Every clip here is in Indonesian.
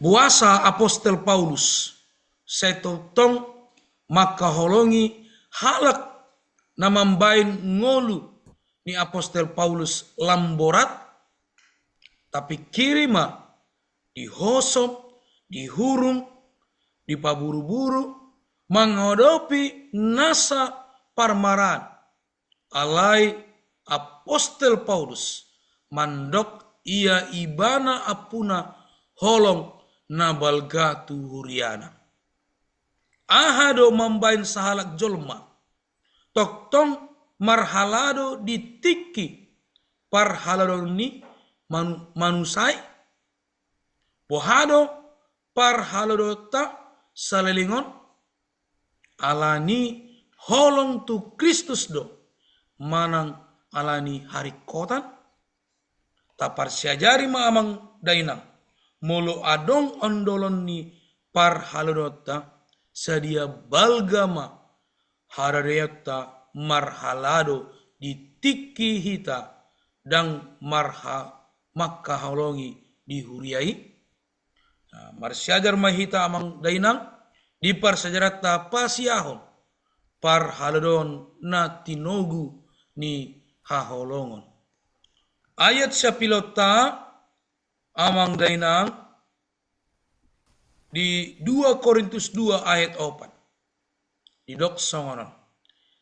Buasa Apostel Paulus setotong maka holongi halak namambain ngolu ni Apostel Paulus lamborat, tapi kirima dihosom, dihurung, dipaburu-buru, menghadapi nasa parmaran. Alai Apostel Paulus mandok ia ibana apuna holong nabalgatu huriana. Ahado mambain sahalak jolma, toktong marhalado ditiki parhalado ni manusai, bohado parhalado ta salelingon, alani holong tu Kristus do manang alani hari kotan, tapar siajari ma amang dainang, molo adong ondolon ni parhalado ta sadia balgama harareata marhalado ditiki hita dan makka halongi dihuriai. Marsiajar mahita amang dainang di parsajarata pasiahon parhaladon na tinogu ni haholongon. Ayat sapilota amang dainang di 2 Korintus 2 ayat 4. Di dok songonon.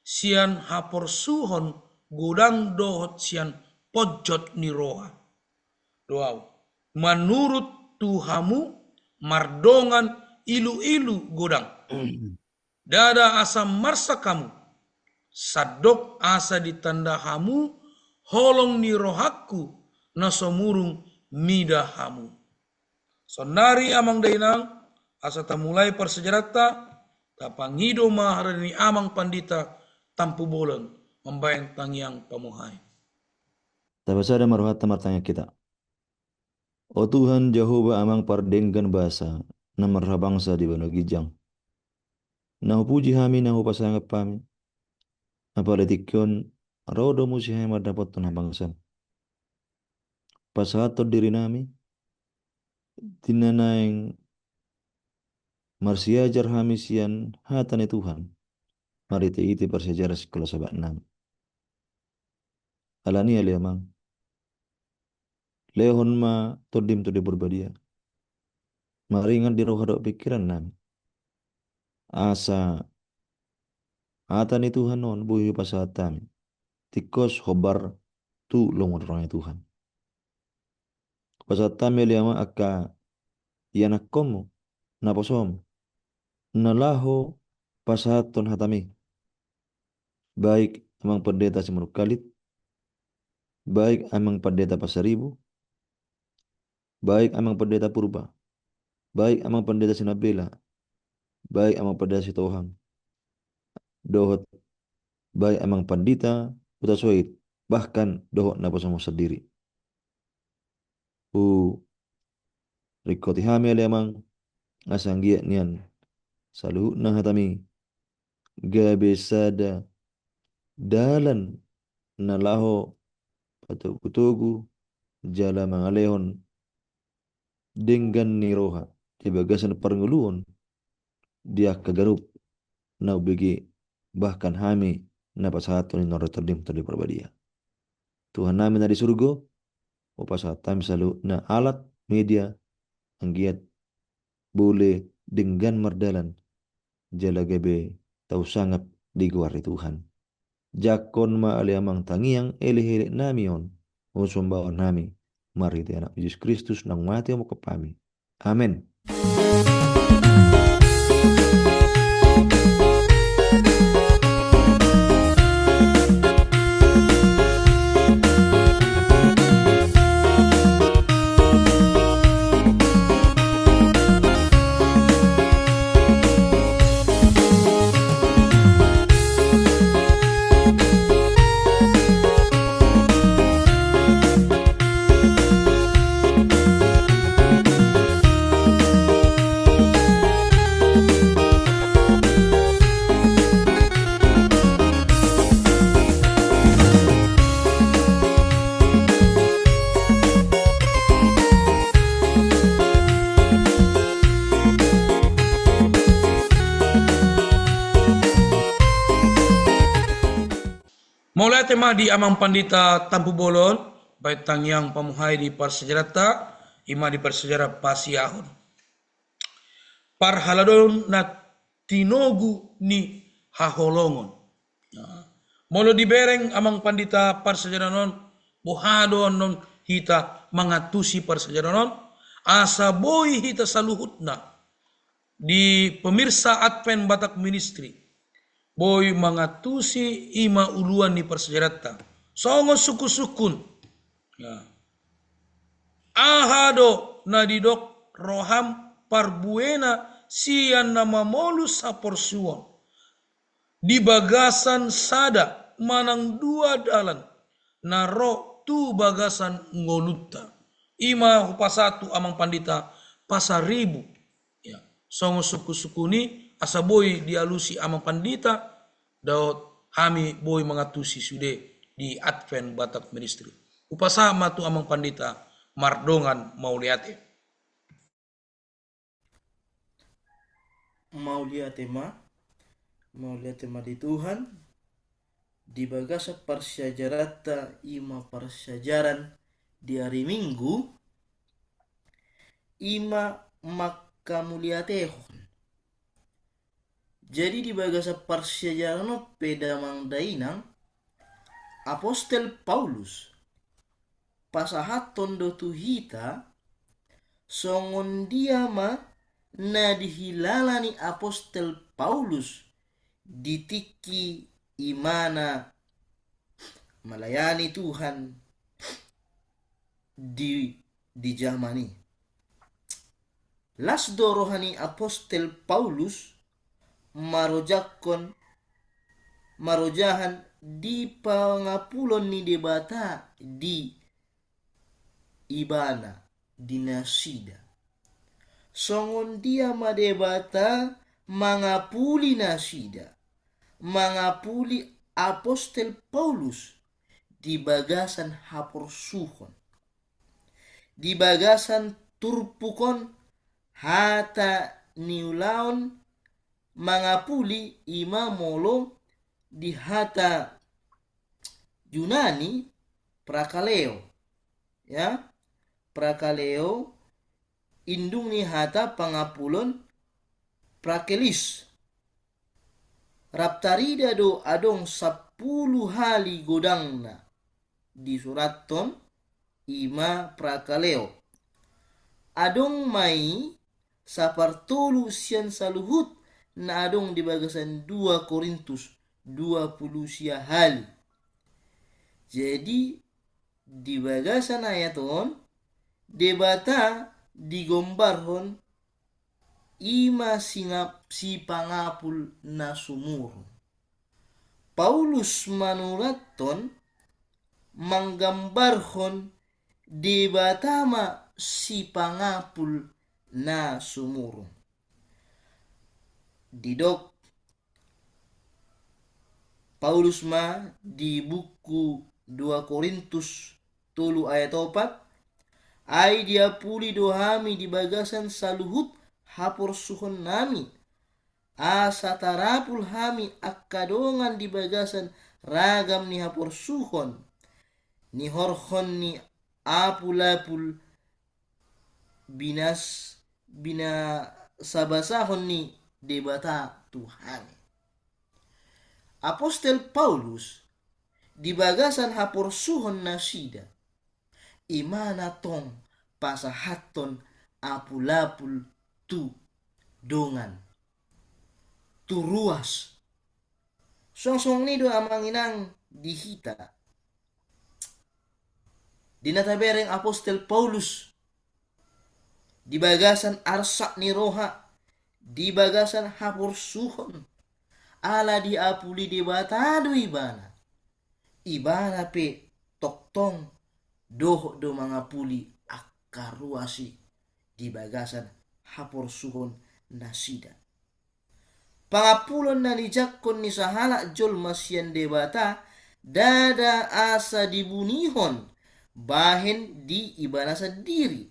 Sian hapor suhon godang dohot sian pojot ni roha. Doaw. Menurut Tuhamu mardongan ilu-ilu godang. Dada asa marsa kamu. Sadok asa ditanda hamu holong ni rohaku nasomurung midahamu. Sonari amang dainang asa tamulai persejarata tapangido maharani amang pandita tampu bolon membayang tangiang pamuhai. Tabasada marwata martanya kita. O Tuhan Jehovah amang pardenggan basa na marhabangsa di bano gijang. Nahupuji hami nahupasangap pami. Apaletikyon rodo musihay madapat na bangsan. Pasato diri nami tinanaing marsiajar hamisian hatane Tuhan. Mari iti persejarah sekolah 76. Alani aliamang. Lehon ma todim to berbadia. Maringan di roh pikiran nami. Asa hatane Tuhan non buhi pasatami. Tikos hobar tu longon rongnya Tuhan. Pasatami aliamang akka yanakomu naposom nalaho pasaton hatami. Baik amang pendeta Simanukalit, baik amang pendeta Pasaribu, baik amang pendeta Purba, baik amang pendeta Sinabela, baik amang pendeta Sitohang, dohot baik amang pandita Utasoit, bahkan dohot naposamo sendiri. Rikoti hami amang asanggiat nian saluh na hatami gabesada dalan nalaho patugutugu jala mangalehon dengan niroha ibagasan parnguluon dia kagarup na ubigi bahkan hami napasahaton ni norotodim tadi perbadia. Tuhan nami na di surgo upasatam salu na alat media anggiat boleh dengan merdalan jala gabe tau sangap di guari Tuhan. Jakon ma aliamang tangiang elihele namion usumbawan nami mari ti anak Yesus Kristus nang mati mo kapami. Amen. Mulai tema di amang pandita tampu bolon, baik tangyang pamuhai di parsejarata, ima di parsejarah pasiahon. Parhaladon na tinogu ni haholongon. Molo dibereng amang pandita parsejarah non, bohado non hita mangatusi parsejarah non, asa boy hita saluhutna di pemirsa Advent Batak Ministry. Boy mangatusi ima uluan ni parsejarata. Songo suku-sukun. Ya. Ahado na didok roham parbuena sian nama molus saporsuon. Di bagasan sada manang dua dalan. Naro tu bagasan ngoluta. Ima upasatu amang pandita pasaribu. Ya. Songo suku-suku ni asaboy dialusi amang pandita daot hami boy mangatusi sude di Advent Batak Ministry. Upasama tu amang pandita Mardongan Mauliate. Mauliate ma di Tuhan di bagasa parsajarata ima parsajaran di hari Minggu ima makamuliatehon. Jadi di bagasa parsajarano pedamang dainang Apostel Paulus pasahaton do tuhita songon dia ma na dihilalani Apostel Paulus ditiki imana melayani Tuhan di zaman ini. Lasdo rohani Apostel Paulus marojahan di pangapulon ni debata di Ibana di Nasida. Songon dia madebata mangapuli Nasida, mangapuli Apostel Paulus di bagasan haporsuhon, di bagasan turpukon hata niulaon mangapuli ima molo di hata Yunani prakaleo, ya prakaleo indung ni hata pangapulon prakelis. Raptarida do adong 10 hali godangna di suraton ima prakaleo. Adong mai sapartolu sian saluhut na adong di bagasan 2 Korintus 20 sia hali. Jadi di bagasan ayaton debata digombarhon ima si pangapul na sumurun. Paulus manuraton manggambarhon debatama si pangapul na sumurun. Didok Paulus ma di buku 2 Korintus 3 ayat 4 ai dia puli dohami di bagasan saluhut hapor suhon nami asa tarapul hami akadongan di bagasan ragam ni hapor suhon ni horhon ni apulapul bina sabasahon ni debata Tuhan. Apostel Paulus di bagasan hapor suhon Nasida imana tong pasahaton apulapul tu dongan tu ruas song ni do amang inang dihita dinatabereng Apostel Paulus di bagasan arsak ni roha di bagasan hapor suhon ala diapuli debatado ibana pe toktong doh do mangapuli akaruasi di bagasan hapor suhon Nasida. Pangapulon na nijakkon ni sahala jol masyan debata dada asa dibunihon bahen di ibana sendiri.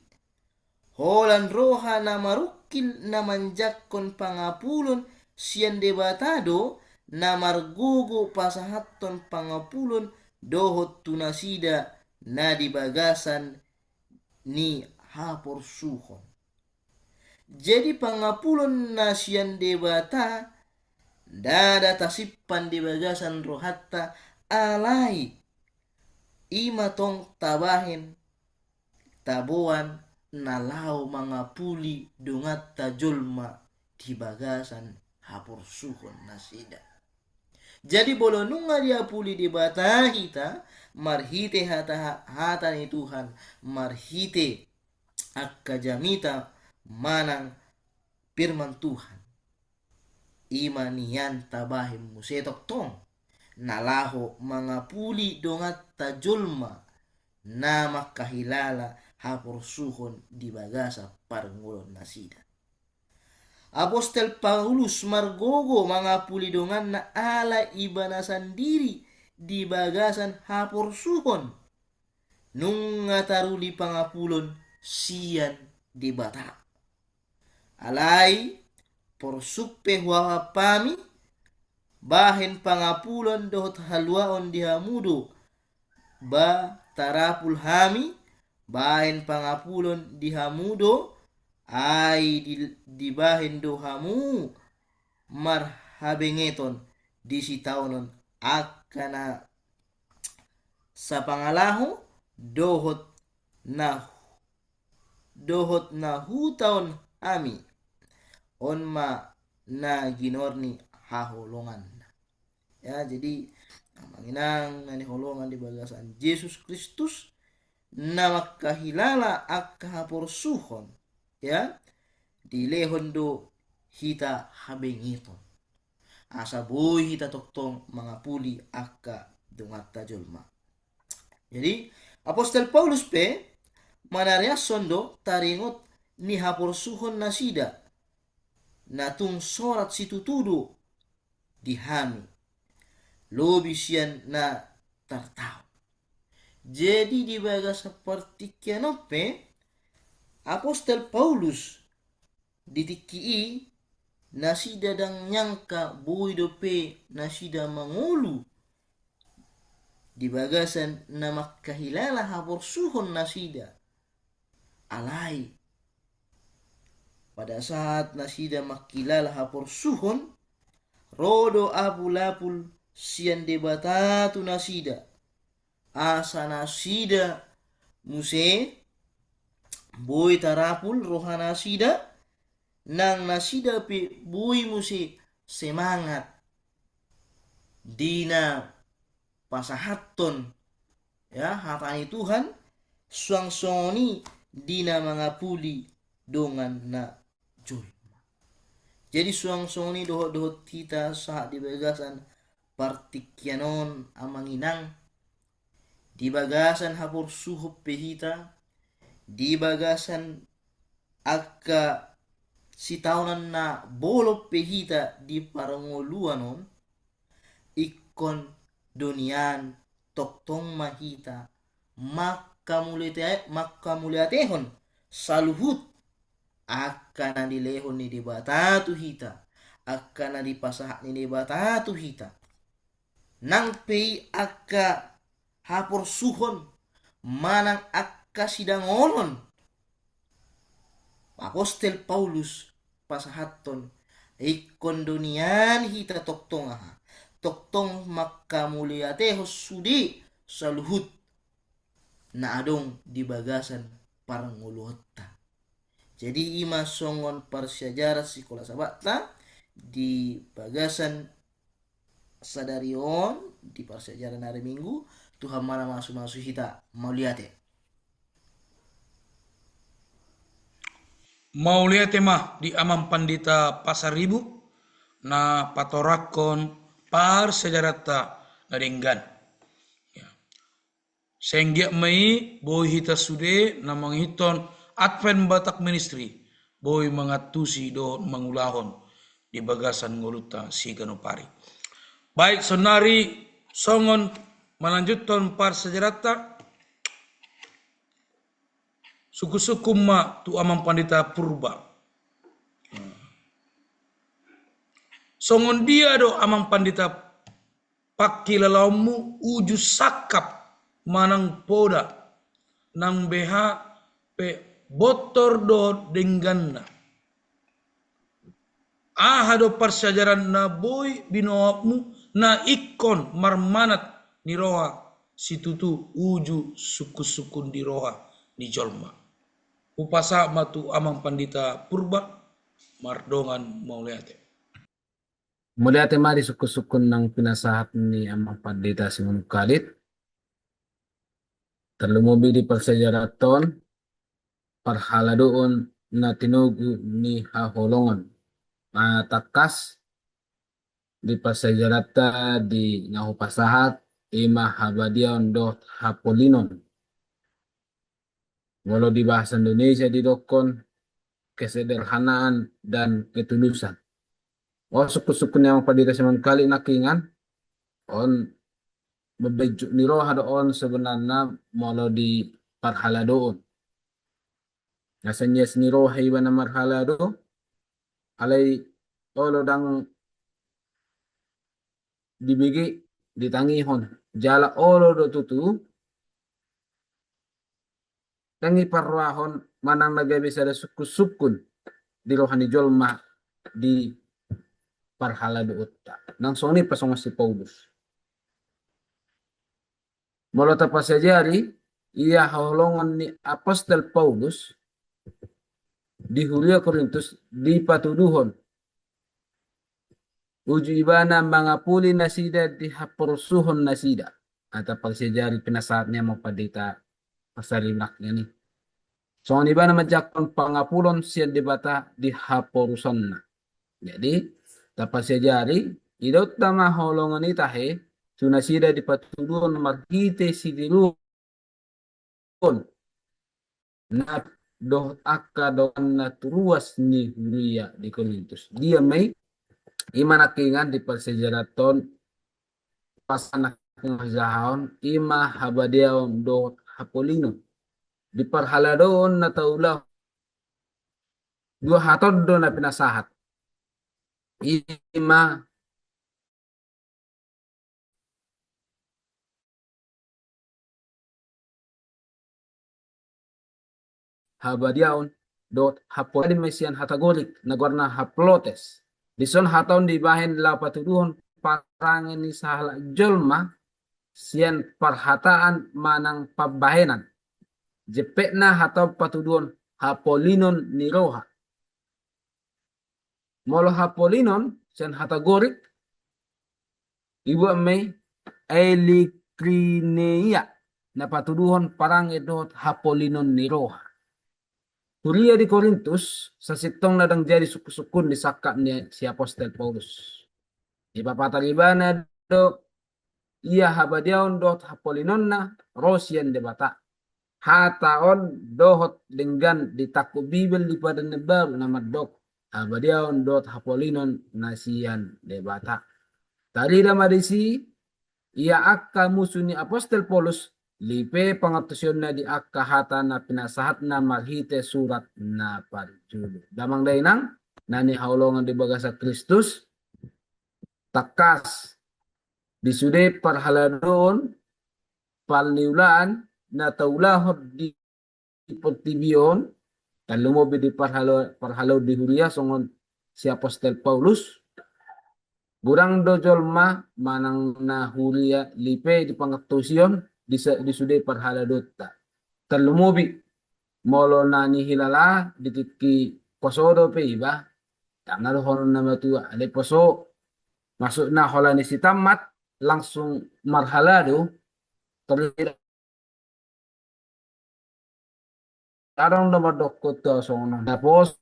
Holan roha na marukil na manjakkon pangapulon siyan debatado na margogo pasahatton pangapulon dohot tunasida na di bagasan ni haporsuhon. Jadi pangapulon na siyan debata dada tasippan di bagasan rohatta alai imatong tabahin tabuan nalau mangapuli dungat tajulma di bagasan haporsuhon nasida. Jadi bolonunga dia puli di bata hita marhite hata ni Tuhan marhite akka jamita manang firman Tuhan imanian tabahim musetok tong nalaho mangapuli dongat tajulma na makahilala haporsuhon di bagasa parngulon nasida. Apostol Paulus margogo mangapuli dongan na ala ibana sendiri di bagasan haporsuhon nung ngataruli pangapulon sian di bata. Alai porsuppe huwa pami bahen pangapulon dohot halwaon di hamudo ba tarapul hami bahen pangapulon di hamudo ay di bahen do hamu marhabengeton di sitaunon akana sa pangalaho dohot na hutaon ami onma na ginorni haholongan. Ya, jadi manginang nani holongan di bagasan Yesus Kristus na makahilala akka haporsuhon ya dilehon do hita habengiton asa boy hita toktong mangapuli akka dungat tajulma. Jadi Apostol Paulus pe manariason do taringot ni haporsuhon nasida natung sorat situtudo di hami lobi sian na tartao. Jadi di bagas seperti kianope Apostol Paulus ditikii nasida dang nyangka boy dope nasida mangulu di bagasan na makahilala haporsuhon nasida alai pada saat nasida makilala haporsuhon rodo apul-apul sian debatatu nasida asa nasida muse boy tarapul rohana nasida nang nasida pe boy muse semangat dina pasahatton ya hatani Tuhan suang-suangoni dina mangapuli dongan na julma. Jadi suang-suangoni dohot-dohot kita saat di bagasan partikyanon amanginang di bagasan haporsuhop pehita di bagasan akka sitaunan na bolop pehita di parangoluanon ikon donian toktong mahita makkamuliatehon saluhut akan dilehon ni debatatu hita akan dipasah ni debatatu hita nang pei akka haporsuhon manang akka sidangonon Apostol Paulus pasahaton ikon donian hita toktong makkamuliatehos sudi saluhut na adong di bagasan paranguluhotta. Jadi ima songon parsejarah sikola sabata di bagasan sadarion di parsejarah hari Minggu Tuhan mana masuk hita mau lihat ya. Mau lihat mah di amam pandita pasar ribu na patorakon par sejarah ta nadenggan. Ya. Senggia mai boy hita sude na manghiton Advent Batak Ministry boy mangatusi do mangulahon di bagasan ngoluta si Ganopari. Baik sonari songon melanjutkan par sejarah ta suku-suku ma tu amam pandita purba. Songon dia do amang pandita pakilalamu uju sakap manang poda nang beha pe botor do dengganna. Ahado persajaran na boy binoapmu na ikon marmanat ni roha situtu uju suku-sukun di roha di jolma. Upasa matu amang pandita purba mardongan mauleate. Muli ate mari suku-sukun ng pinasahat ni Amang Pandita Simon Kalit. Terlumubi di persejaraton parhala doon na tinugu ni haholongan. Matakas di persejarata di ngahupasahat ima habadion dot hapolinon. Walau di bahasa Indonesia didokon kesederhanaan dan ketulusan. Suku-sukun yang Pandita Simon Kalit nakingan on bebejuk ni roha doon sebenarnya molo di parhala doon. Nasanya ni roha iba na marhala do alay olo dang dibigi ditangihon jala olo do tutu tangi parwahon manang nagabi sa suku-sukun di roha ni jolma di parhala do utta nang soni pasong si Paulus. Molo tapasajari ia haulongan ni Apostel Paulus di Huria Korintus di patuduhon uju ibana mangapuli nasida di haporsuhon nasida atau pagsajari pinasaatnya mo padita pasarinaknya ni. So ang ibana majakon pangapulon siya debata di haporuson na. Jadi tapasajari idot tama haulongan itahe sunasida di patuduhon magkite sidiluhon na doh akka doan na turuas ni Huria di Korintus. Dia may imanakingan di persejaraton pasanak ng ima habadiaon dot hapolino. Di parhala doon na taulaw dua hatod doon na pinasahat. Ima habadiaon dot hapolino mesian hatagolik nagwarna haplotes. Dison hataon di bahin la patuduhon parangin ni sahala jolma sian parhataan manang pabahenan. Jepek na hataw patuduhon hapolinon ni roha. Molo hapolinon sian hatagorik ibu may elikrineia na patuduhon parang edot hapolinon ni roha. Huria di Korintus sa sitong nadang jadi suku-sukun di sakak ni si Apostel Paulus. Ipapataliban na do ia habadiaon dot hapolinon na rosian debata. Hataon dohot dengan ditakut Bibel di pada nebar nama dok habadiaon dot hapolinon nasian debata. Tadi damadisi ia akka musuh ni Apostel Paulus lipe pangatusion na di akka hata na pinasahat na maghite surat na parjulu. Damang dainang nani haulongan di bagasa Kristus takas disude parhaladon paliulaan na taulahod di portibion dan lumobi di parhalo di Huria songon si Apostel Paulus gurang dojolma manang na Huria lipe di pangatusion di sude parhaladota terlumubi molo nani hilala ditiki posodo pe iba tangal honon na matua ale poso masuk na holani si tamat langsung marhalado terlihat tarong na madokot to sono tapos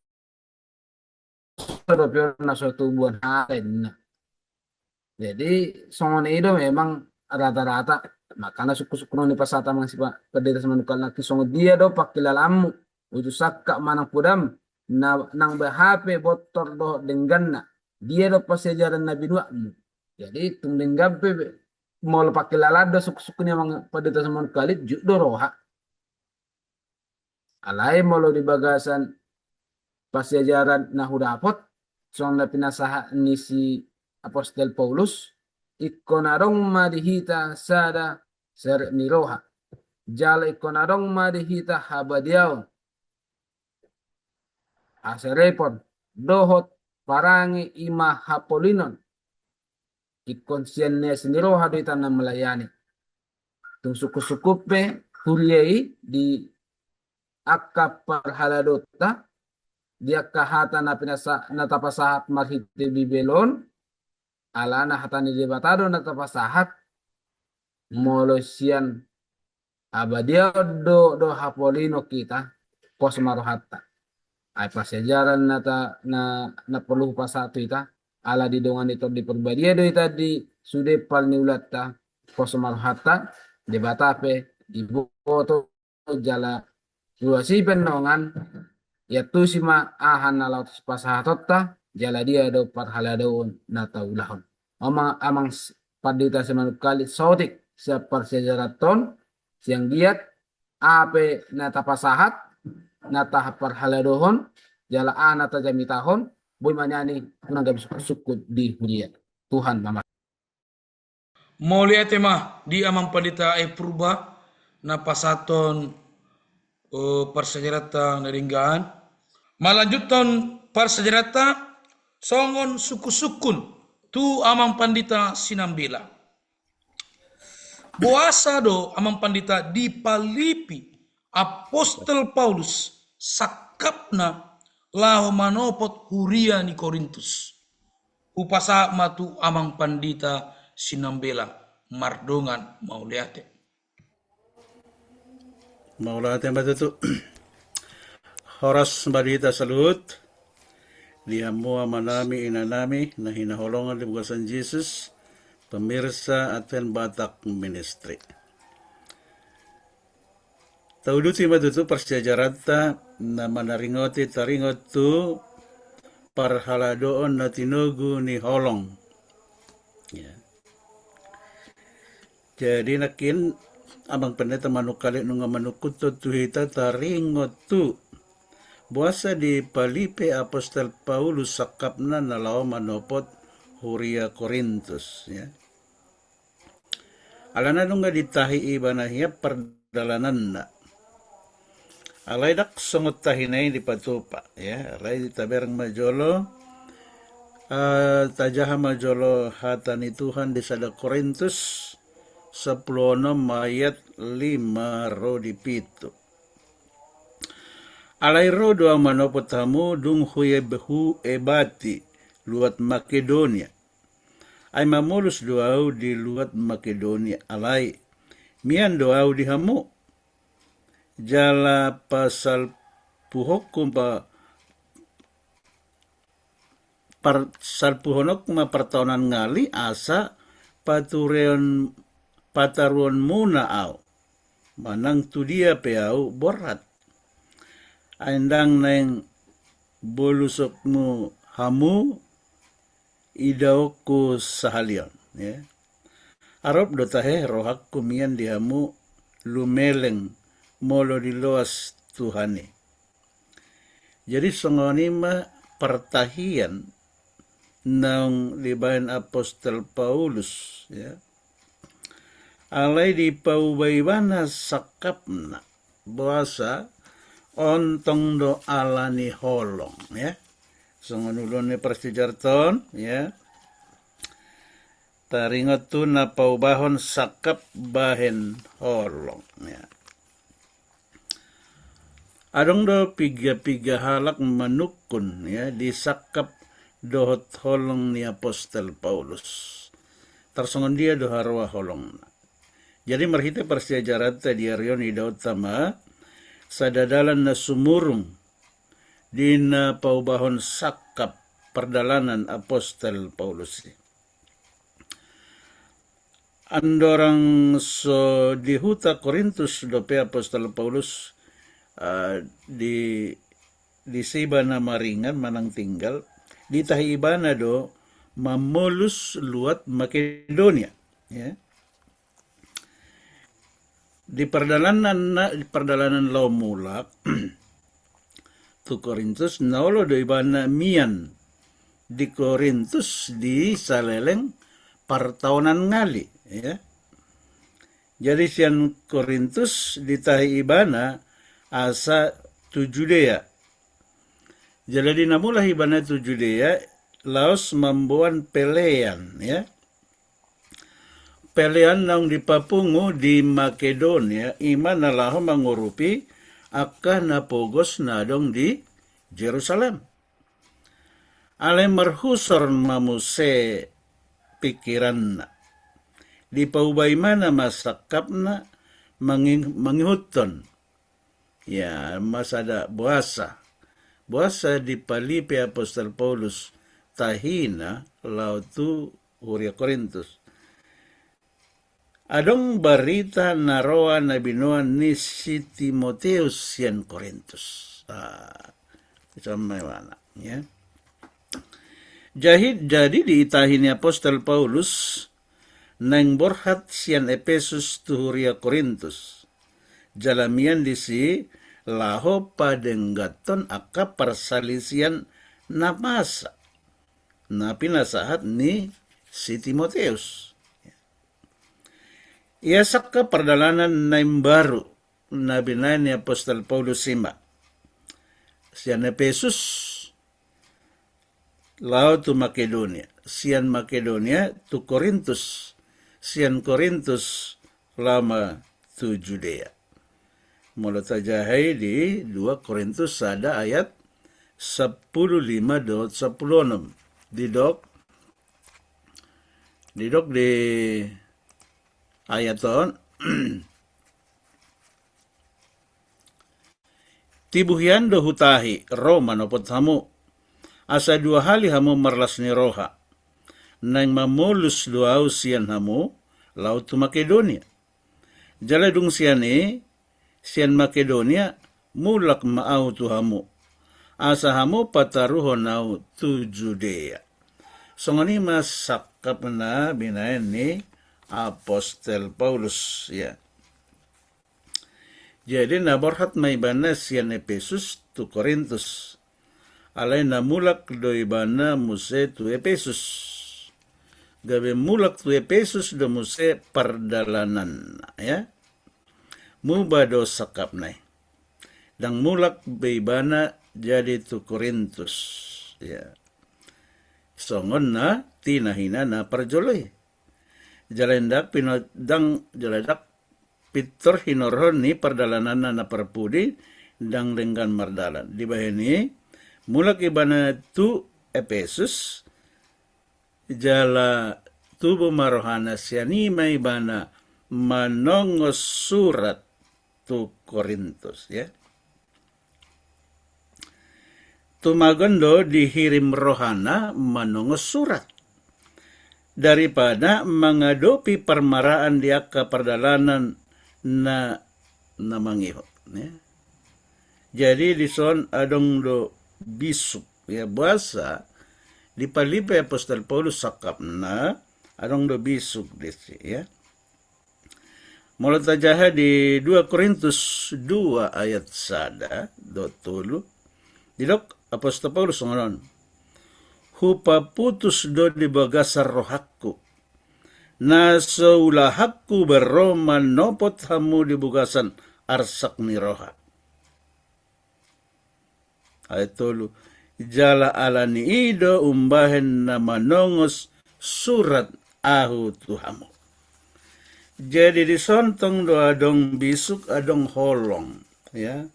pero na suatu buwan akin na. Jadi songon itu memang rata-rata makanya suku-suku ni pasata mga sipa pendeta sa manukal na kisong dia do pakilalamu uju sakka manang pudam na nang bahape botor do dengan na dia do pasejaran na binuakmu. Jadi tung denggape mau pakilala do suku-suku ni mga pendeta sa manukal do roha alay molo di bagasan pasejaran na hudapot song na pinasaha ni si Apostel Paulus ikonarong madihita sada ser niroha jala ikonarong madihita habadiaon aserepon dohot parangi ima hapolinon ikonsiennya seniroha di tanah melayani tung suku-sukupe huriai di akap parhaladota dia kahata na pinasa natapasahat marhite bibelon alana hatani debatado natapasahat molosian abadia do hapolino kita pos marohatta ay pasejaran na perlu pasatu ita ala di dongan itu di perbadia do ita di sudepal ni ulatta pos marohatta debatape di boto jala luasi penongan ya tu sima ahan na laut pasahatotta jala dia do parhaladaon na taulahon amang padita semanukali sotik siap persejaraton siang giat ape na tapasahat na parhaladohon jala ana tajamitahon boy manyani kunang gabi sukut di huria Tuhan mama Maulia tema di amang padita purba na pasaton persejarata naringgaan malanjuton persejarata songon suku-sukun tu amang pandita sinambila buasa do amang pandita dipalipi Apostel Paulus sakapna lahu manopot huria ni Korintus upasa matu amang pandita sinambela mardongan mauliate matutu Horas balita salut lihamu amanami inanami na hinaholongan di bukasan Jesus pemirsa Advent Batak Ministry tauduti matutu persejarata na manaringoti taringot tu parhaladoon na tinugu ni holong ya. Jadi nakin abang pendeta manukali nunga manukuto tuhita taringot tu buasa di palipe Apostel Paulus sakapna na lao manopot huria Korintus ya. Alana nunga ditahi ibanahya perdalanan na alay dak sungot tahinay di patupa ya alay di taberang majolo tajaha majolo hata ni Tuhan di sada Korintus 10 mayat 5 ro di pitu alay ro doa manopot hamu dung huye behu ebati luat Makedonia ay mamulus doau di luat Makedonia alay mian doau di hamu jala pasal puhokum salpuhonok ma pertahunan ngali asa pataruan muna au manang tu dia peau borat andang neng bolusokmu hamu idauku sahalion ya arop dotahe rohak kumian dihamu lumeleng molo di loas Tuhane jadi songonima pertahian nang libayan Apostel Paulus ya alay di paubaybana sakapna buasa ontong do alani holong ya songonulon ni persejarton ya taringot tu na paubahon sakap bahen holong ya adong do piga halak manukun ya di sakap dohot holong ni Apostel Paulus tersongon dia do harwa holong jadi marhite persejarata di arion idaut tama sadadalan na sumurung di na paubahon sakap perdalanan Apostel Paulus andorang so di huta Korintus dope Apostel Paulus di Sibana Maringan manang tinggal di tahibana do mamulus luat Makedonia ya di perdalanan law mulak tu Korintus naulo do ibana mian di Korintus di saleleng partahunan ngali ya. Jadi sian Korintus ditahi ibana asa tu Judea. Jadi namulah ibana tu Judea laos membuan pelean ya. Pelean nang dipapungu di Makedonia iman nalaho mangurupi akan napogos nadong di Jerusalem. Ale marhusor mamuse pikiran na. Di paubay mana masakap na mangihuton. Ya, masada buasa. Buasa di palipi Apostol Paulus tahina lautu Huria Korintus. Adong barita naroa na binuan ni si Timoteus sian Korintus. Sama mana ya. Jadi diitahin ni Apostol Paulus nang borhat sian Efesus tuhuria Korintus. Jalamian di si laho padenggaton aka persalisian napasa. Na pinasahat ni si Timoteus. Ia sakka perdalanan naim baru na binayan ni Apostol Paulus sima. Sian Efesus lao tu Makedonia. Sian Makedonia tu Korintus. Sian Korintus lama tu Judea. Mula tajahai di 2 Korintus ada ayat 15 10 Didok di ayat ton tibuhian do hutahi Roma nopot hamu asa 2 hali hamu marlas ni roha nang mamulus doa sian hamu laut tu Makedonia jaladung siane sian Makedonia mulak maau tu hamu asa hamu pataruhon au tu Judea songani masakap na binayan ni Apostol Paulus ya. Jadi naborhat may bana sian Efesus tu Korintus. Alay namulak do ibana muse tu Efesus. Gabe mulak tu Efesus do muse pardalanan ya. Muba do sakap nay. Dang mulak beibana jadi tu Korintus ya. Songon na tinahina na parjoloy. Jaladak pitor hinorhon ni perdalanan na perpudi dang dengan mardalan. Di bahini mulak ibana tu Efesus jala tubuh marohana siani may bana manongos surat tu Korintus ya. Tumagondo dihirim rohana manongos surat. Daripada mengadopi permaraan dia ke perdalanan na mangihot. Ya. Jadi di son adong do bisuk ya bahasa di palipe Apostol Paulus sakap na adong do bisuk desi ya. Mulut tajaha di 2 Korintus 2 ayat sada do tulu. Didok Apostol Paulus ngonon. Hupa putus do di bagasar rohakku. Nasa ulahakku berroman nopot hamu di bugasan arsak ni roha. Ayat tolu. Jala ala ni ido umbahen na manongos surat ahu tuhamu. Jadi disontong do adong bisuk adong holong. Ya.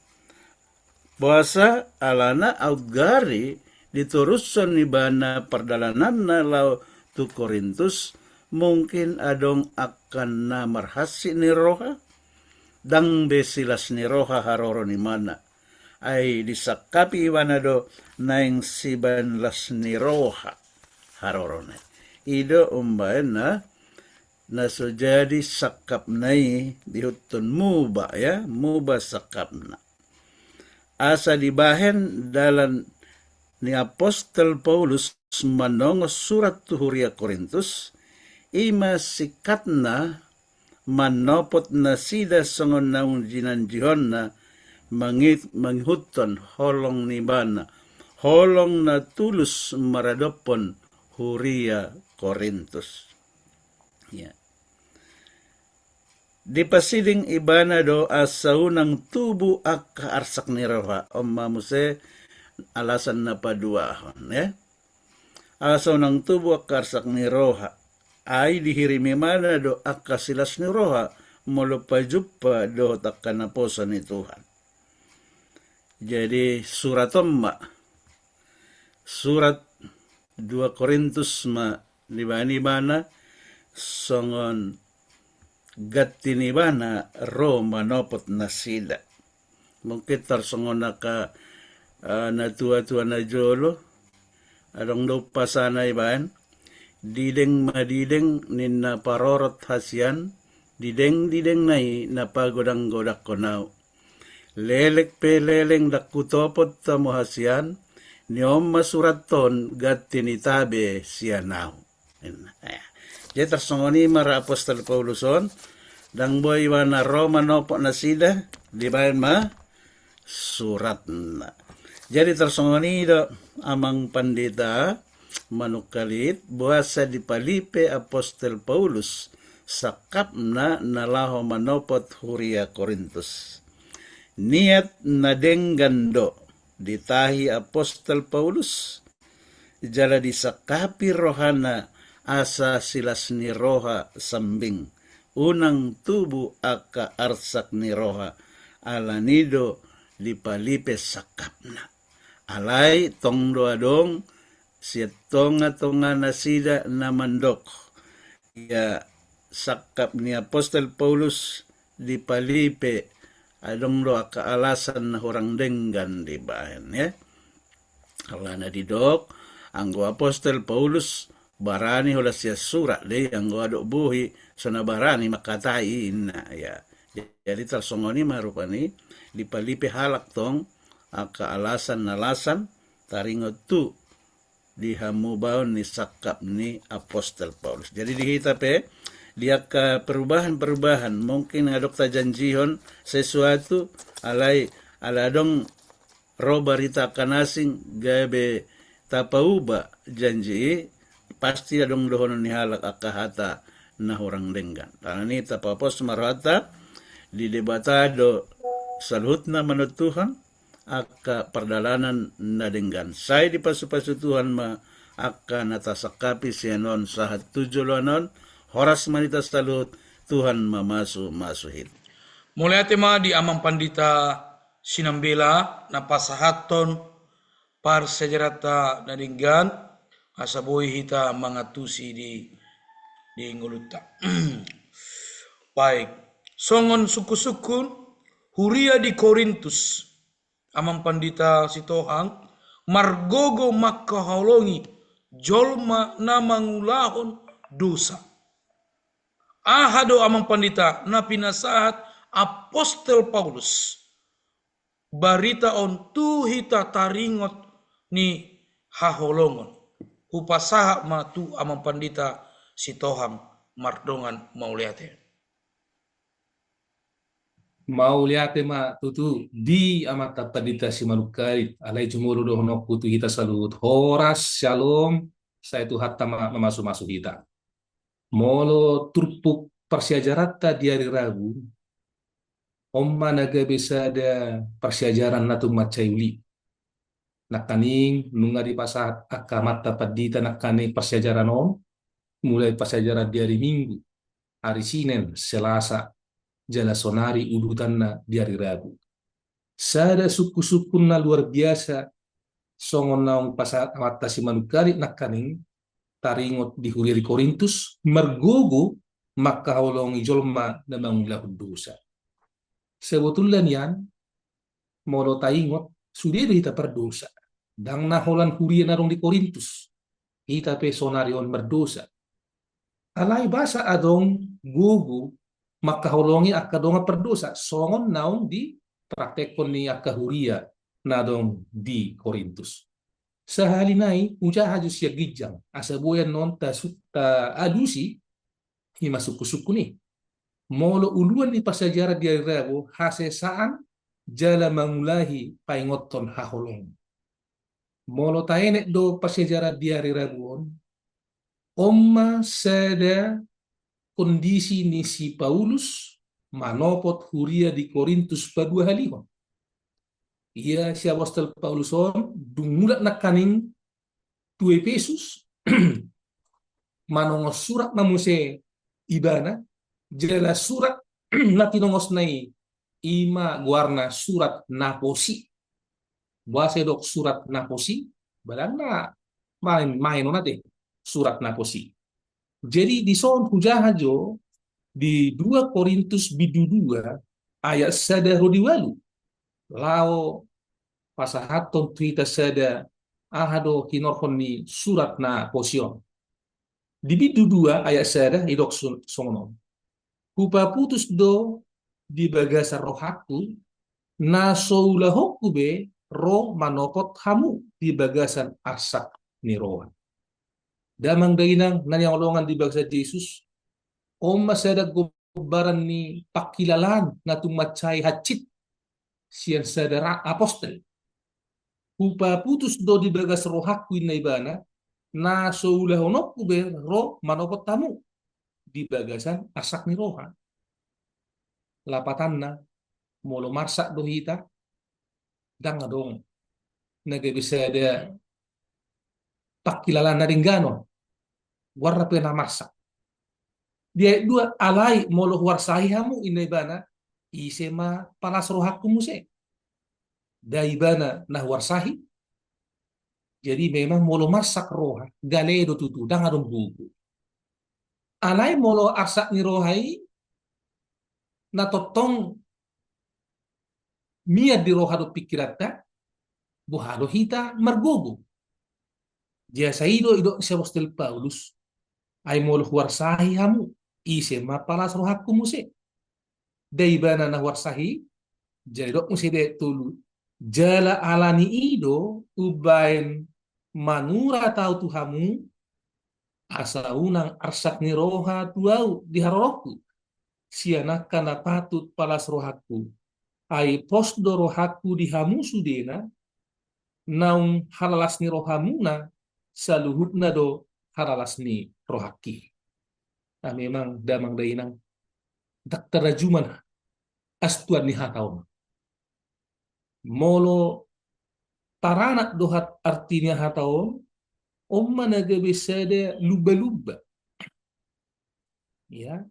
Bahasa alana augari diturusan ni bana perdalanan na lau tu Korintus mungkin adong akan na marhasi ni roha dang besilas ni roha haroro ni mana ay disakapi iwana do naing sibanlas ni roha haroro na ido umbayan na so jadi sakap nai dihutun muba ya muba sakap na asa dibahen dalam ni Apostol Paulus manongos surat tuhuria Korintus ima sikatna manopot na sida songon naung jinanjihon na manghuton holong ni bana holong na tulus maradopon huria Korintus. Ya. Di pasiding ibana do asaunang tubu ak kaarsak ni roha muse alasan na paduahon. Ya. Asaunang tubu ak kaarsak ni roha ay dihirimi mana do ak kasilas ni roha molo pajupa do takkanaposan ni Tuhan. Jadi surat surat 2 Korintus di bana songon gatini bana Roma nopot na sida. Mungkin tarsongon naka na tua-tua na jolo adong do pasana iban dideng madideng ninna parorot hasian dideng nai na pagodang-godak konaw. Lelek pe leleng dakutopot tamo hasian niom masurat ton gatini tabe sianaw. Jadi tersongoni mara apostol Pauluson dang boy wana Roma nopo na sida di bayan surat na. Jadi tersongoni do amang pandita manukalit buasa di palipe apostol Paulus sakap na nalaho manopot huria Korintus. Niat na denggando ditahi apostol Paulus jala disakapi rohana asa silas ni roha sambing unang tubu aka arsak ni roha alanido di palipe sakapna alay tong doadong siya tonga nasida na mandok ya sakap ni apostol Paulus di palipe adong do aka alasan na hurang denggan di bahan ya alana didok anggo apostol Paulus barani hula siya surat de anggo adok buhi sana barani makatai na ya jadi tersongoni marupani di palipe halak tong aka alasan taringot tu di hamubaon ni sakap ni apostol Paulus. Jadi dihita pe dia ke perubahan mungkin ngadok ta janjihon sesuatu alai aladong robarita kanasing gabe tapauba janji pasti adong dohono ni halak akahata na horang denggan. Karena ni tapapos marata di debatado salut na manut Tuhan aka perdalanan na denggan. Saya di pasu-pasu Tuhan aka natasakapi sianon sahat tujolonon horas manita salut Tuhan masuhit. Mulai tema di amang pandita sinambela na pasahaton par sejarata na dinggan asaboy hita mangatusi di nguluta. Baik, songon suku-sukun huria di Korintus amang pandita sitohang margogo makkaholongi jolma na mangulahon dosa. Ahado amang pandita na pinasahat apostol Paulus barita on tu hita taringot ni haholongon upasaha matu amang pandita sitohang mardongan mauliate ma tutu di amata pandita si manukarit alai jumuru do hono putu hita salut horas shalom saya tu hatta masuk hita molo turpuk persiajarata di hari Rabu omma naga bisa ada persiajaran natu macayuli nakaning nunga di pasat akamata padita nakaning persiajaran mulai persiajaran di hari Minggu hari Senin Selasa jala sonari udutanna di hari Rabu sada suku-suku na luar biasa songon naong pasat amata si manukari nakaning taringot di huria di Korintus margogo makahulongi jolma na mangulah dosa. Sebetulnya yan molo taingot sudah kita berdosa. Dang naholan huria narong di Korintus kita pe sonarion berdosa. Alai basa adong gugu makahulongi akadonga berdosa songon naong di praktekon ni akahuria nadong di Korintus. Sahalinai uja hajus ya gijang asaboyan non ta adusi hima suku-suku ni molo uluan di pasajara di Rabu hasesaan jala mangulahi paingoton haholong Molo taenek do pasejarah diari rabuon, omma sada kondisi ni si Paulus manopot huria di Korintus padua halihon. Ia si apostol Paulus on dumulat nakaning tu Efesus manongos surat namuse ibana jela surat natinongos nai ima guarna surat naposi bahasa dok surat naposi balana main onate surat naposi. Jadi di son hujahajo di 2 Korintus bidu 2 ayat sada rodiwalu lao pasahaton tuita sada ahado kinorhon ni surat na posion di bidu 2 ayat sada idok songonon kupa putus do di bagasa rohaku na soulahoku be roh manopot hamu di bagasan arsak ni rohan damang dainang nanyangolongan di bagasa Yesus Oma sada gobaran ni pakilalan na tumacay hacit siyan sadara apostel. Upa putus do di bagas rohaku na ibana na soulahonok kube ro manopot tamu di bagasan asak ni roha. Lapatan na molo marsak do hita dang dong nagabisada pakilalan na ringgano warna pena marsak. Dia dua alai molo warsahi hamu inebana isema palas rohaku muse daibana nah warsahi jadi memang molo masak roha galedo tutu dang adong buku alai molo arsak ni rohai na totong mia di roha do pikirata buhado hita margogo jasa ido si apostol Paulus ay molo warsahi hamu isema palas rohaku muse daibana na warsahi jadi dok muse de tulu jala alani ido ubain manura tau tuhamu asa unang arsak ni roha tuau di haroroku sianak kana patut palas rohaku ai posdo rohaku di hamu sudena naung halalas ni rohamuna saluhutna do halalas ni rohaki. Nah memang damang dainang tak terajuman astuan ni hataon. Molo taranak dohat artinya hataon, omma naga besada luba-luba. Ya,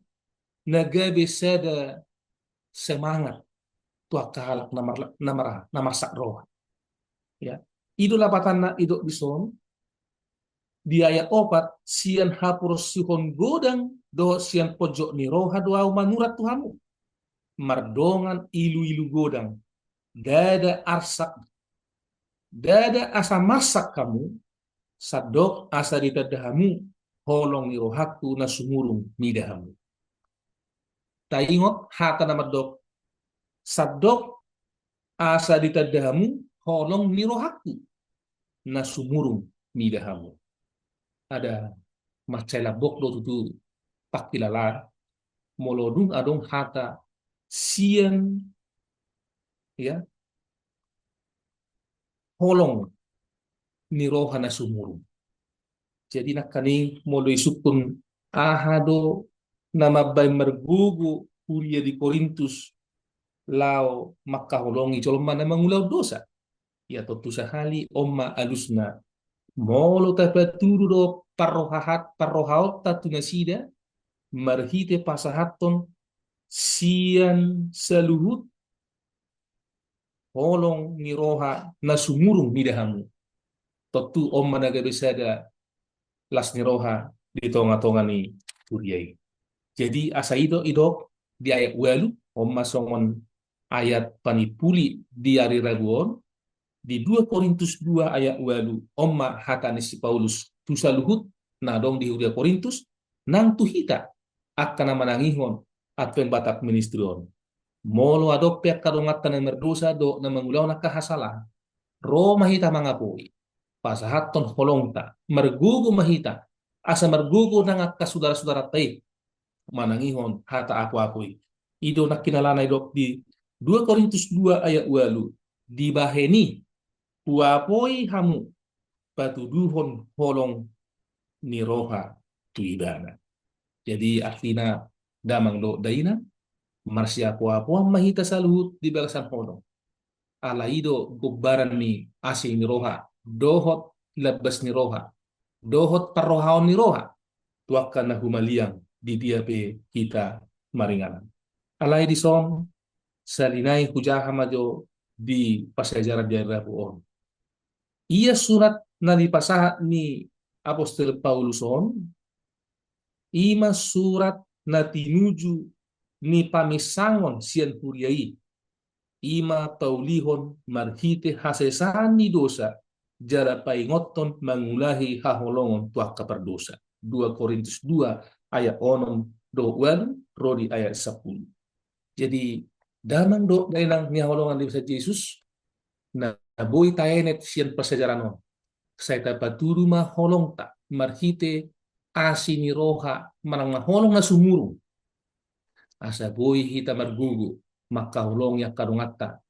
naga besada semangat tua kahalak namar sak roh. Ya, ido lapatan ido bison di ayat 4 sian hapus sihon godang do sian pojok ni roha doa manurat Tuhanmu mardongan ilu-ilu godang dada arsak dada asa masak kamu sadok asa ditadahamu holong ni rohaku na sumurung midahamu ta ingot hata nama dok sadok asa ditadahamu holong ni rohaku na sumurung midahamu ada macela bokdo tutu pakilala molodung adong hata sian ya holong ni roha na sumurung jadi nakani molo isukun ahado nama bay mergugu kuria di Korintus lao makaholongi jolma na mangulaw dosa ya totu sahali omma alusna molo tapaturu do parrohaot tatu nasida marhite pasahaton sian saluhut holong ni roha na sumurung midahamu totu omma naga besada las ni roha di tonga-tonga ni kuriai. Jadi asa idok di ayat walu omma songon ayat panipuli di ari raguon di 2 Korintus 2 ayat walu omma hatani si Paulus tusaluhut na dong di Hudia Korintus nang tuhita akan manangihon atpen batak ministrion molo adok pek kadongat na merdosa do na mangulaw na kahasala ro mahita mangapoi pasahaton holongta mergugu mahita asa mergugu nang kasudara-sudara tay manangihon hata aku ido nakinalana idok di 2 Korintus 2 ayat walu dibaheni uapoi hamu patuduhon holong ni roha tu ibana. Jadi artinya damang do daina marsya apa mahita salut di balasan holong. Alaido gubbaran ni asing ni roha dohot labas ni roha dohot parrohaon ni roha tuakan na humaliang di dia pe kita maringanan. Alai di song salinai hujaha majo di pasajaran di on. Ia surat na dipasahat ni Apostol Paulus on, ima surat na tinuju ni pamisangon sian huriai, ima paulihon marhite hasesani dosa, jara paingoton mangulahi haholongon tuak kaperdosa. 2 Korintus 2 ayat 6 rodi ayat 10. Jadi damang do dainang ni haholongan di Yesus na boy tayenet sian pasajaranon. Saya dapat turu maholong tak marhite asini roha marang maholong na sumurung. Asa boy hita margugu maka holong ya kadungata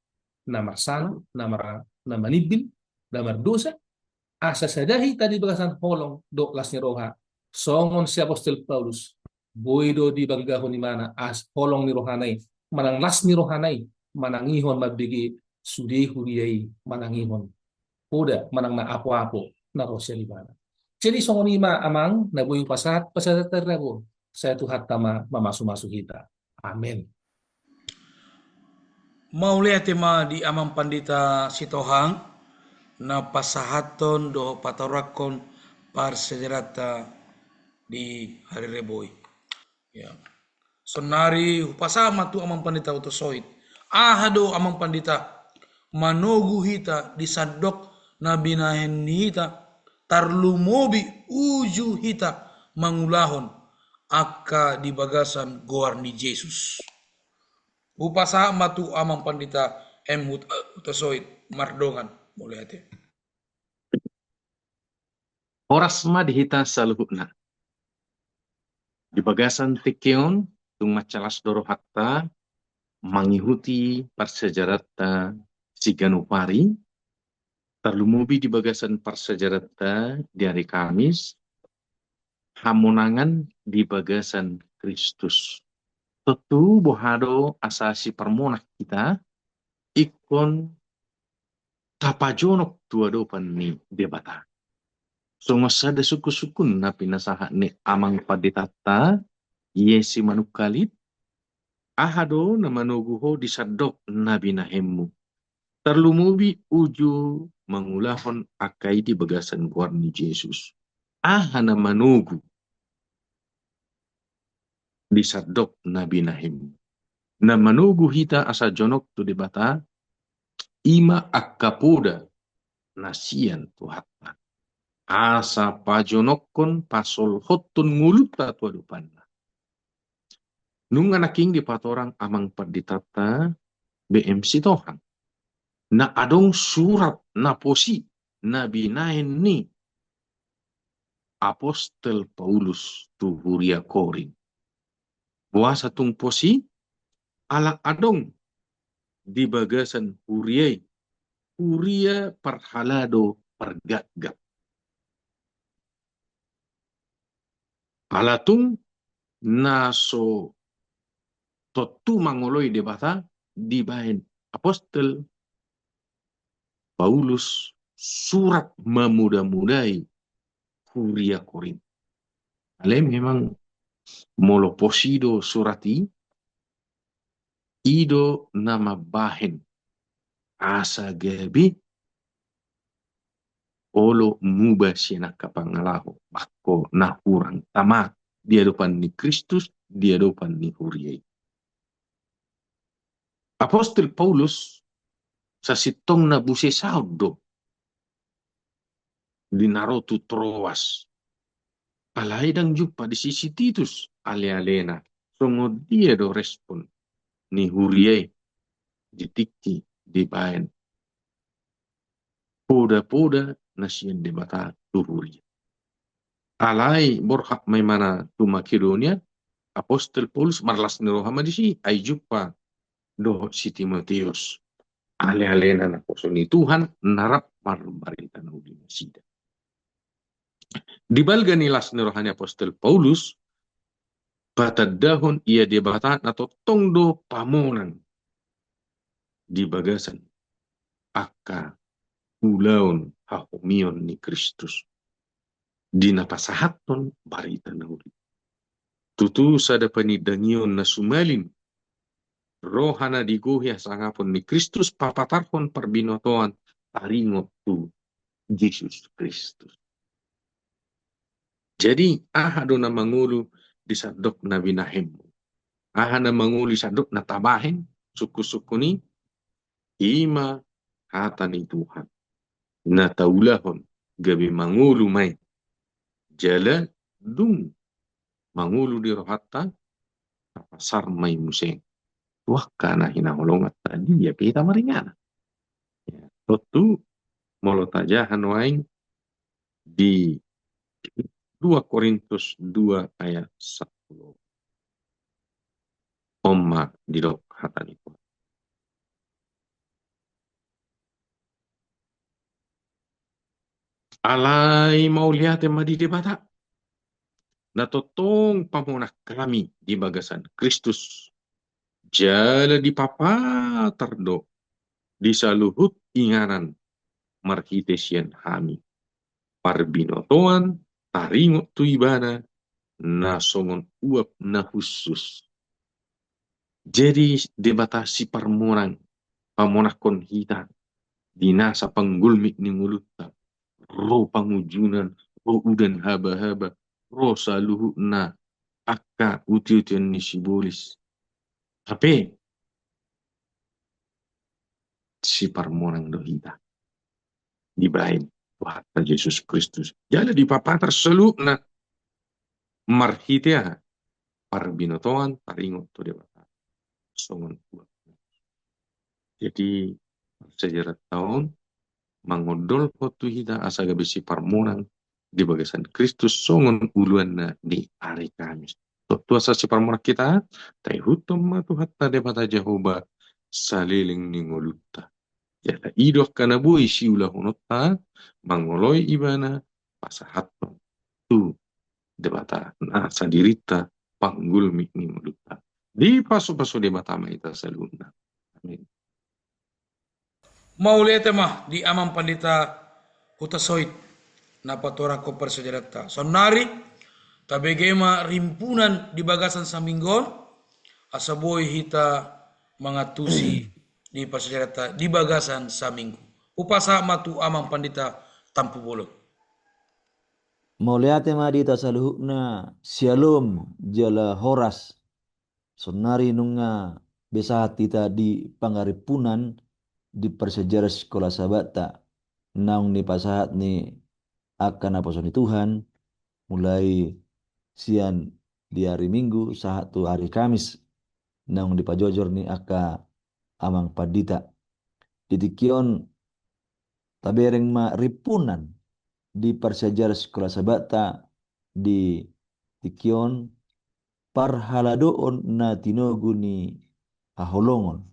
na marsala na manibil na mardosa asa sadahi tadi bagasan holong do las ni roha songon si Apostol Paulus boy do di banggaho ni mana as holong ni rohanay manang las ni rohanay manangihon mabigi sudi huriyai manangihon Uda manang na apo-apo na Rosya Libana. Jadi songonima amang nabuyong pasat terrebo. Saya Tuhan tama mamasu-masu kita. Amin. Maulia tema di amang pandita sitohang na pasahaton do patorakon par sejarata di hari reboy. Ya. Sonari upasama tu amang pandita utosoit. Ahado amang pandita manogu hita disadok na binahen hita tarlumobi uju hita mangulahon akka di bagasan goar ni Jesus. Upasa matu amang pandita emhut utasoit mardongan mulai ate. Oras ma dihita saluhukna. Di bagasan tekeon tung macalas doro hatta mangihuti parsejarata siganupari terlumubi di bagasan parsejarata di hari Kamis hamonangan di bagasan Kristus. Tentu bohado asasi permonak kita ikon tapajonok tuadopan ni debata. Sungosada suku-sukun na pinasaha ni amang paditata yesi manukalit ahado na manuguho disadok na binahemu. Terlumubi uju mangulahon akai di bagasan buar ni Yesus. Ahana manugu disadok na binahemu. Na manugu hita asa jonok tu debata ima akapuda nasian tuhatta. Asa pajonokon pasol hotun nguluta tuadupan. Nung anaking di patorang amang paditata BMC tohang. Na adong surat na posi na binahin ni Apostol Paulus tu Huria Korin. Buasa tung posi ala adong di bagasan Huria parhalado pergat-gat. Alatung naso totu mangoloi debata dibahin Apostol Paulus surat memuda-mudai Huria Korin. Ale memang moloposido surati ido nama bahen asa gabi olo muba siena kapangalaho bako na urang tama dia depan ni Kristus dia depan ni Huriai. Apostol Paulus sa sitong na buse saudo dinarotu Troas alaidang jumpa di sisi Titus ale-alena songo dia do respon ni Huriai ditikki di bayan poda-poda nasian debata tuhuri. Alai borhak maimana tu Makedonia Apostol Paulus marlas ni rohama di si ay jumpa do si Timoteus ale-alena na posoni Tuhan narap marmarita na uli masida. Di balga nilas ni rohani Apostol Paulus, patadahon ia debatan atau tongdo pamonan di bagasan aka ulaon hahumion ni Kristus. Di napasahaton barita na uli. Tutu sada panidangion na sumalin rohana diguhya sangapon ni Kristus papatarhon parbinotoan taringot tu Jesus Kristus. Jadi ahado na mangulu di sadok na binahem. Aha na mangulu di sadok na tabahin suku-suku ni ima hata ni Tuhan. Na taulahon gabi mangulu may jala dung mangulu di rohata pasar may museng. Wah kana hinahulongat tadi ya kita maringana. Ya, tentu molotajahan waing di 2 Korintus 2 ayat 10. Omma di dok hataniku. Alay mau lihat yang di debata. Natotong pamunah kami di bagasan Kristus. Jala di papa terdo. Di saluhut inganan marhitesian hami. Parbinotoan taringot tuibana nasongon uap na khusus. Jadi debatasi permurang pamunah konhita dinasa panggulmik ni mulutta ro pangujunan ro udan haba-haba ro saluhu na akka uti-utian ni sibolis. Tapi si permurang dohita dibrahin Tuhan Yesus Kristus. Jadi di papatar seluk na marhitea parbinotoan taringot to debata. Songon uap. Jadi sejarah tahun mangodol foto hita asa gabi si parmonang di bagasan Kristus songon uluan na di hari Kamis. Tutu asa si parmonang kita tay hutom matu hatta debata Jehovah saliling ningoluta. Jata idok kana bui si ulah honotta mangoloi ibana pasahaton tu debata na sadirita panggulmi ningoluta. Di paso-paso debata maita saluna. Amin. Mau lihat mah di amang pandita hutasoit na patora ko persejarata. Sonari tabegema rimpunan di bagasan saminggon asaboy hita mangatusi di persejarata di bagasan saminggu. Upasa matu amang pandita tampu bolot. Mauliate madita saluhukna sialom jala horas. Sonari nunga besahat kita di pangaripunan di persejarah sekolah sabata. Naung ni pasahat ni akan apa ni Tuhan. Mulai sian di hari Minggu sahat tu hari Kamis. Naung di pajojor ni aka amang padita. Ditikion tabereng ma ripunan di persejarah sekolah sabata di tikion parhaladoon na tinogu ni aholongon.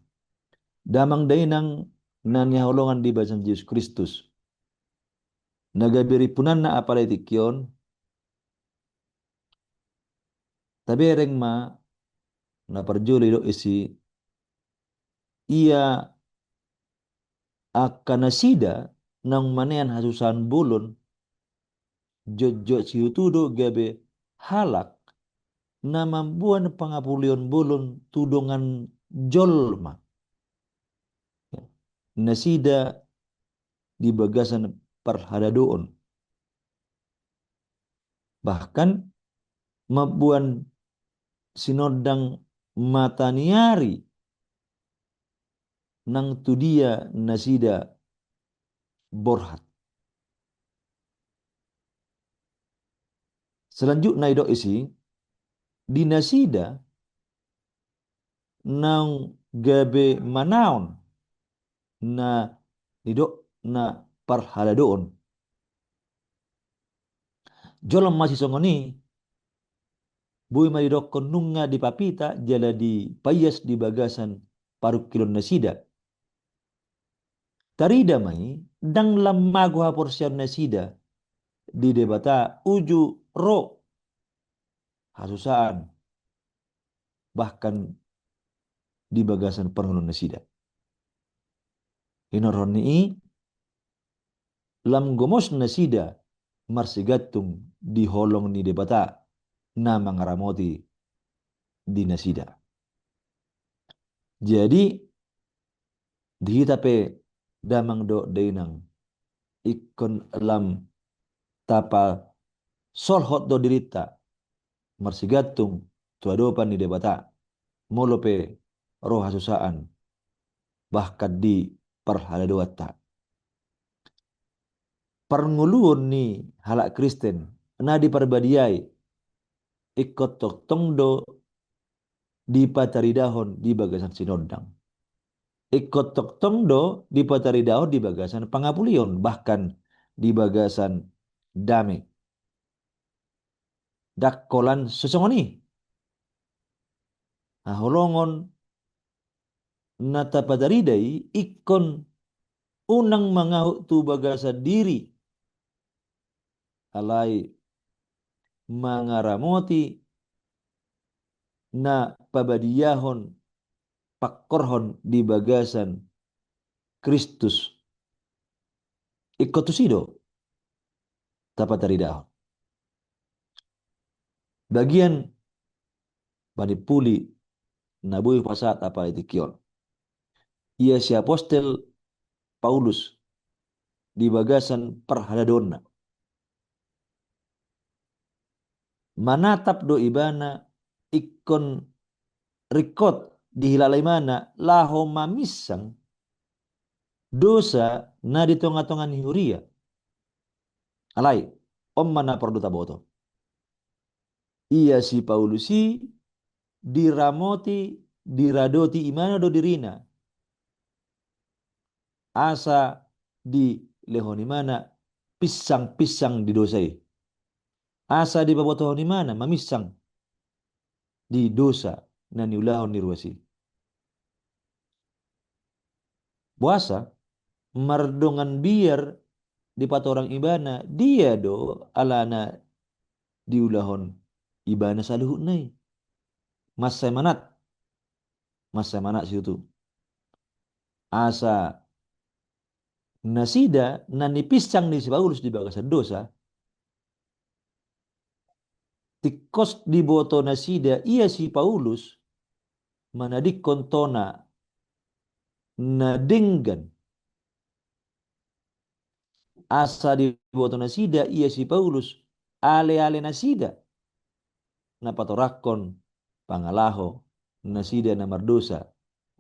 Damang dainang na niaholongan di basan Yesus Kristus. Nagabiri punan na apalay tikion. Tabereng ma na parjuli do isi ia akan nasida nang manean hasusan bulun jojo siutudo gabe halak na mambuan pangapulion bulun tudongan jolma nasida di bagasan parhadadoon bahkan mabuan sinodang mataniari nang tudia nasida borhat. Selanjutnya itu isi di nasida nang gabe manaon na nido na parhaladoon. Jolam masih songoni bui maridok konunga di papita jala di payas di bagasan paruk kilon nasida. Tarida mai dang lamago haporsian nasida di debata uju ro hasusaan bahkan di bagasan perhulun nasida. Inoroni lam gomos nasida marsigatung di holong ni debata na mangaramoti di nasida. Jadi di tape damang do dainang ikon lam tapa solhot do dirita marsigatung tuadopan ni debata molope roh hasusaan bahkan di perhaladoata. Pernguluan ni halak Kristen na diperbadiai ikut tok tongdo di pataridahon di bagasan sinodang. Ikut tok tongdo di pataridahon di bagasan pangapulion bahkan di bagasan dame. Dakkolan sesongoni. Nah, holongon nata pataridai ikon unang mangahu tu bagasan diri alai mangaramoti na pabadiyahon pakorhon di bagasan Kristus ikotusido tapat dari dahon. Bagian manipuli nabui pasat apa itikion. Ia si apostel Paulus di bagasan perhaladonna. Manatap do ibana ikon rikot dihilalai mana laho mamisang dosa na di tonga-tongan hiuria. Alai, om mana perduta boto. Ia si Paulusi diramoti diradoti imana do dirina. Asa di lehoni mana pisang-pisang didosai. Asa di babotohoni mana mamisang di dosa na niulahon niruasi. Puasa mardongan biar di patorang ibana dia do alana diulahon ibana saluhut nai. Mas manat situ. Asa nasida nani pisang ni si Paulus di bagasan dosa. Tikos di boto nasida ia si Paulus manadik kontona nadenggan asa di boto nasida ia si Paulus ale-ale nasida napatorakon pangalaho nasida na mardosa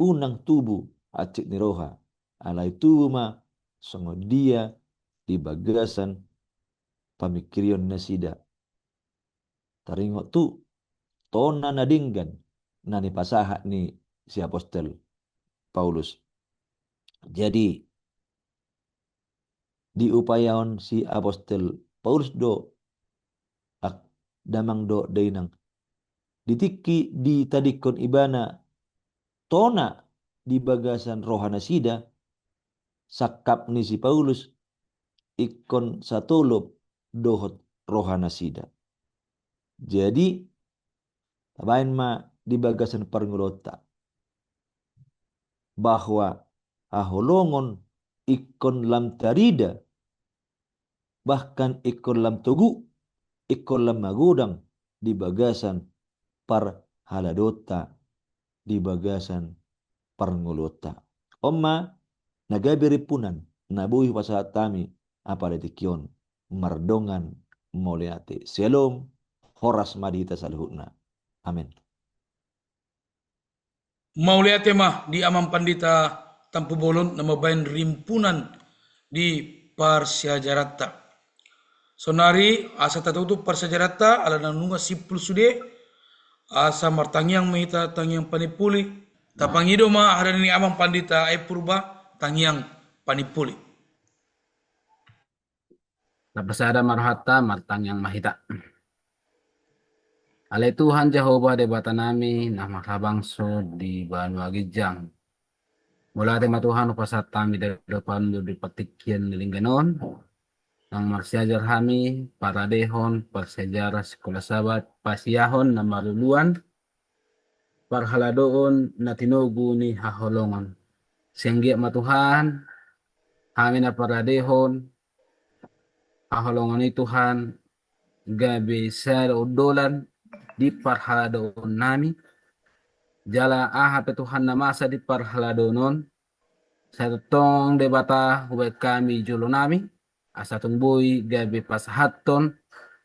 unang tubuh acik ni roha alai tubuh ma songo dia di bagasan pamikirion nasida taringo tu tona nadinggan nani pasaha ni si apostel Paulus. Jadi diupayaon si apostel Paulus do damang do dainang ditiki di tadikon ibana tona di bagasan rohana sida sakap ni si Paulus ikon satolop dohot rohana sida. Jadi tabain ma di bagasan perngulota bahwa aholongon ikon lam tarida bahkan ikon lam togu ikon lam magudang di bagasan par haladota di bagasan perngulota. Oma nagabiri punan nabuhi pasat tami apa detikion mardongan moliate selom horas madita salhutna. Amin. Mau lihat mah di amam pandita tampu bolon nama bain rimpunan di parsiajarata. Sonari asa tatutu parsiajarata ala nanunga sipul sude asa martangyang mahita tangyang panipuli tapangido ma ada ni amam pandita purba tangyang panipuli. Napasada marhata martang yang mahita. Alay Tuhan Jehovah debata nami na makabangso di Banua Gijang. Mula te matuhan upasat kami dari depan di patikyan nilingganon. Nang marsiajar kami, paradehon, persejarah sekolah sahabat, pasiyahon na maruluan, parhaladoon na tinugu ni haholongan. Siyanggi matuhan, kami na paradehon, haholongan ni Tuhan, gabi sa udolan, di parhaladoon nami, jala ahap Tuhan na masa di parhaladoon, sa tutong debata hubay kami julo nami, asa tungboy gabi pasahaton,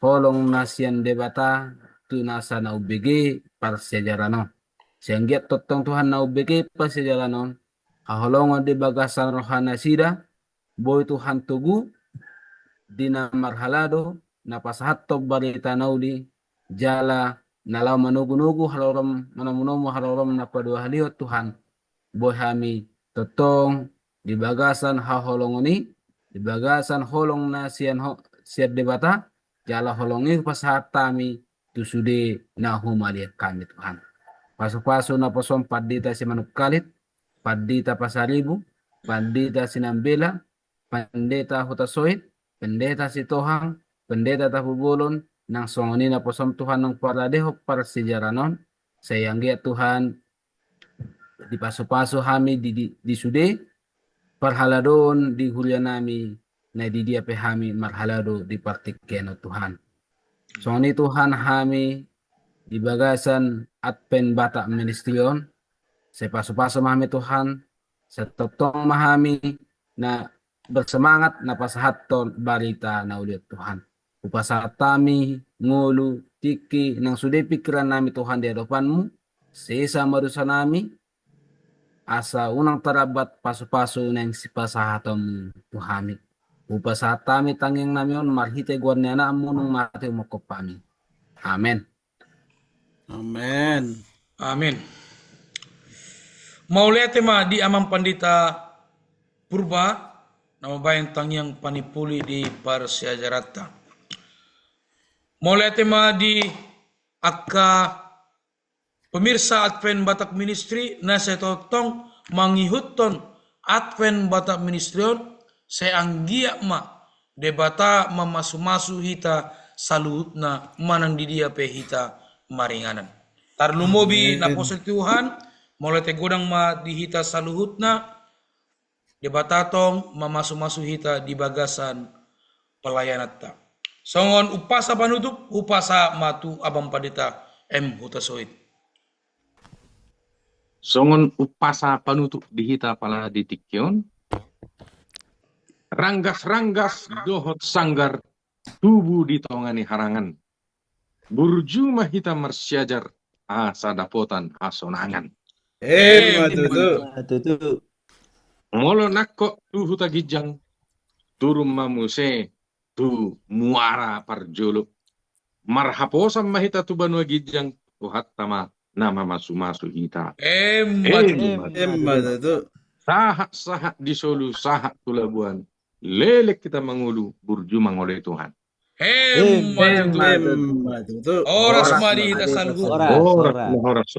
holong nasiyan debata, tunasa na ubigi para sejarano. Siyanggiat totong Tuhan na ubigi para sejarano, haholongan di bagasan rohana sida, boy Tuhan tugu, di na marhalado, na pasahato balita nauli, jala nalaw manugunugu halorom manamunomo halorom na padua haliot Tuhan, boy hami totong di bagasan haholongoni, di bagasan holong na siyan debata, jala holongi pasatami tusude na humali kami Tuhan. Paso-paso na posom padita si Manukalit, padita Pasaribu, padita Sinambela, pandeta Hutasoit, pendeta si Tohang, pendeta Tapubulon, nang songoni na posom Tuhan ng paradeho para sejaranon, sayanggi Tuhan di paso-paso kami di sude, parhaladon di hulya nami, na di dia pe kami marhalado di partikeno Tuhan. Songoni Tuhan kami di bagasan Advent Bata Ministryon, sa paso-paso mahami Tuhan, sa totong mahami na bersemangat na pasahaton balita na ulit Tuhan. Upasatami, ngulu, tiki, nang sude pikiran nami Tuhan di hadapan-Mu, sesa marusa nami, asa unang tarabat paso-paso ng sipasahaton Tuhan. Upasatami tanging namin marhite guwan niya na amunong mati umukop kami. Amen. Amen. Amin. Maulete ma di amang pandita purba nama bayang tangyang panipuli di Parsiajarata. Maulete ma di akka pemirsa Advent Batak Ministry na sa totong mangihutton Advent Batak Ministryon sa anggia ma debata mamasu-masu hita salut na manang didia pe hita maringanan. Tarlumobi na po sa Tuhan, maulete godang ma dihita saluhut na debatatong mamasu-masu hita di bagasan pelayanata. Songon upasa panutup, upasa matu abang padita M. Hutasoit. Songon upasa panutup dihita pala ditikyon. Ranggas-ranggas dohot sanggar tubuh di tongani harangan. Burjuma hita marsiajar asa dapotan asonangan. Matutu. Tutu. Molo nakko tu huta gijang turum mamuse tu muara parjolo. Marhaposam mahita tu banua gijang tuhat tama nama masu-masu hita. Matutu. Sahak-sahak disolu sahak tulabuan. Lelek kita mangulu burjuma ngoleh Tuhan. Matutu. Matutu. Oras mari hita saluhut. Oras. Horas.